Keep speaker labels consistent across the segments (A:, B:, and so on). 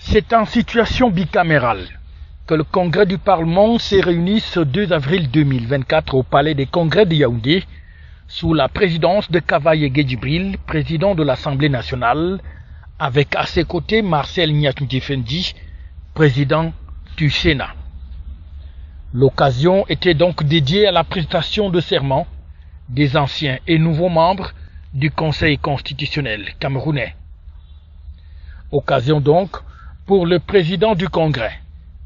A: C'est en situation bicamérale que le Congrès du Parlement s'est réuni ce 2 avril 2024 au Palais des Congrès de Yaoundé, sous la présidence de Kavaye Djibril, président de l'Assemblée nationale, avec à ses côtés Marcel Niatou-Djefendi, président du Sénat. L'occasion était donc dédiée à la prestation de serment des anciens et nouveaux membres du Conseil constitutionnel camerounais. Occasion donc pour le président du Congrès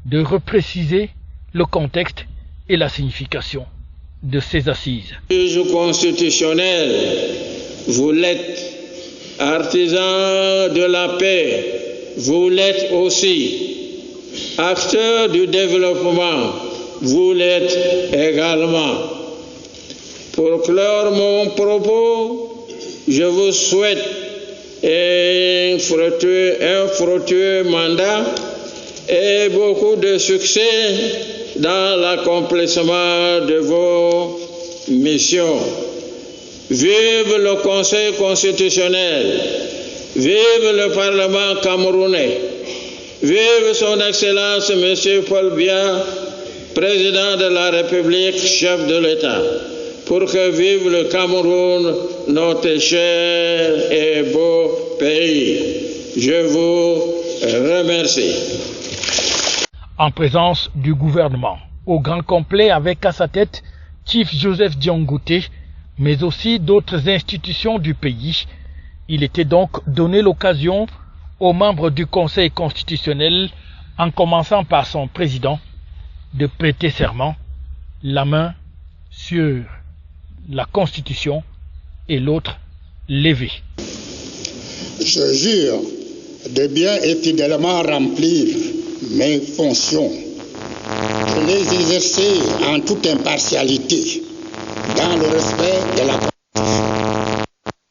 A: de repréciser le contexte et la signification de ces assises.
B: Juge constitutionnel, vous l'êtes. Artisan de la paix, vous l'êtes aussi. Acteur du développement, vous l'êtes également. Pour clore mon propos, je vous souhaite un fructueux mandat et beaucoup de succès dans l'accomplissement de vos missions. Vive le Conseil constitutionnel, vive le Parlement camerounais, vive son Excellence M. Paul Biya, président de la République, chef de l'État, pour que vive le Cameroun, notre cher et beau pays. Je vous remercie.
A: En présence du gouvernement, au grand complet avec à sa tête Chief Joseph Diangote, mais aussi d'autres institutions du pays, il était donc donné l'occasion aux membres du Conseil constitutionnel, en commençant par son président, de prêter serment, la main sur la Constitution et l'autre levée.
C: Je jure de bien et fidèlement remplir mes fonctions, de les exercer en toute impartialité, dans le respect de la Constitution,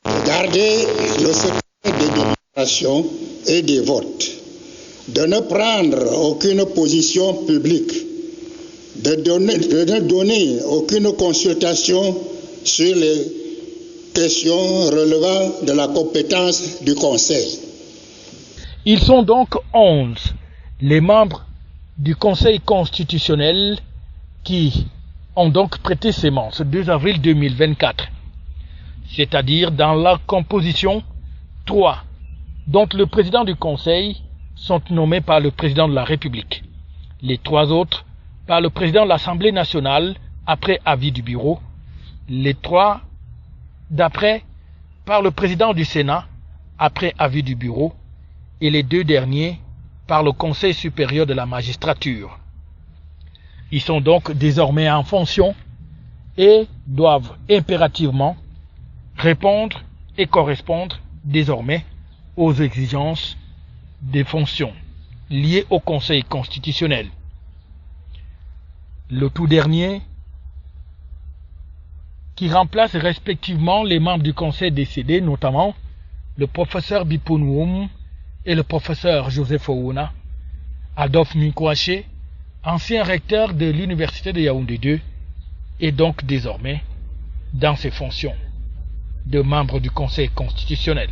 C: de garder le secret des délibérations et des votes, de ne prendre aucune position publique, de ne donner aucune consultation sur les questions relevant de la compétence du Conseil.
A: Ils sont donc 11, les membres du Conseil constitutionnel qui ont donc prêté serment ce 2 avril 2024, c'est-à-dire dans la composition 3, dont le président du Conseil sont nommés par le président de la République, les 3 autres par le président de l'Assemblée nationale après avis du bureau, les 3 d'après par le président du Sénat après avis du bureau et les 2 derniers par le Conseil supérieur de la magistrature. Ils sont donc désormais en fonction et doivent impérativement répondre et correspondre désormais aux exigences des fonctions liées au Conseil constitutionnel. Le tout dernier, qui remplace respectivement les membres du Conseil décédés, notamment le professeur Bipounoum et le professeur Joseph Ouna, Adolphe Minkouaché, ancien recteur de l'Université de Yaoundé 2, est donc désormais dans ses fonctions de membre du Conseil constitutionnel.